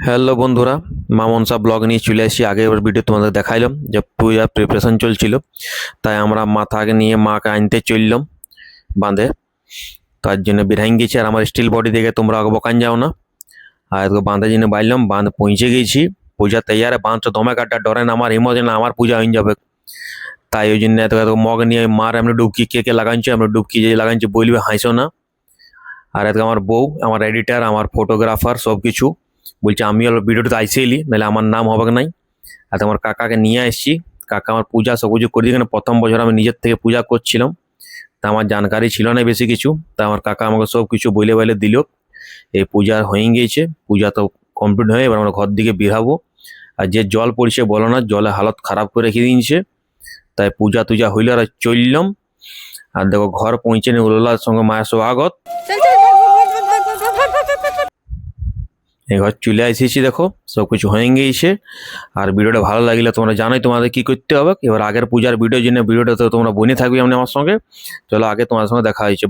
Hello বন্ধুরা, মা Manasa blog নিয়ে চলে আসি। আগের ভিডিও তোমাদের দেখাইলাম যে পূজার প্রিপারেশন চলছিল, তাই আমরা মাথাকে নিয়ে মাকে আনতে চললাম বাঁধে। তার জন্য বিরাইন গেছি, আর আমার স্টিল বডি দেখে তোমরা আগে বকান যাও না। আর এদিকে বাঁধে জন্য বাইলাম, বাঁধ পৌঁছে গেছি। পূজা তৈয়ারে, বাঁধটা দমে কাটা ডরে না, আমার হিমত না আমার পূজা হয়ে যাবে। তাই ওই জন্য এত মগ নিয়ে মার এমনি ডুবকি কে কে লাগাইছে, আমরা ডুবকি যে লাগাইছে বলবে হাসো না। আর এদিকে আমার বউ, আমার এডিটার, আমার ফটোগ্রাফার সব কিছু বলছে আমি ভিডিওটা আইসে এলি, নাহলে আমার নাম হবে নাই। আর আমার কাকাকে নিয়ে এসেছি। কাকা আমার পূজা সব কিছু করে দিয়ে, প্রথম বছর আমি নিজের থেকে পূজা করছিলাম, তা আমার জানকারি ছিল না বেশি কিছু। তা আমার কাকা আমাকে সব কিছু বলে বলে দিল। এই পূজা হয়ে গিয়েছে, পূজা তো কমপ্লিট হয়ে এবার আমরা ঘর দিকে বেরাবো। আর যে জল পড়ছে বলো না, জলে হালত খারাপ করে রেখে দিয়েছে। তাই পূজা টুজা হইলে আর চললাম। আর দেখো ঘর পৌঁছে নি, উল্লার সঙ্গে মায়ের স্বাগত। এই ঘর চলে এসেছি, দেখো সব কিছু হয়ে গিয়েছে। আর ভিডিওটা ভালো লাগলে তোমরা জানোই তোমাদের কি করতে হবে। এবার আগের পূজার ভিডিওর জন্য ভিডিওটা তো তোমরা বনে থাকবে এমনি আমার সঙ্গে। চলো আগে তোমার সঙ্গে দেখা হয়েছে।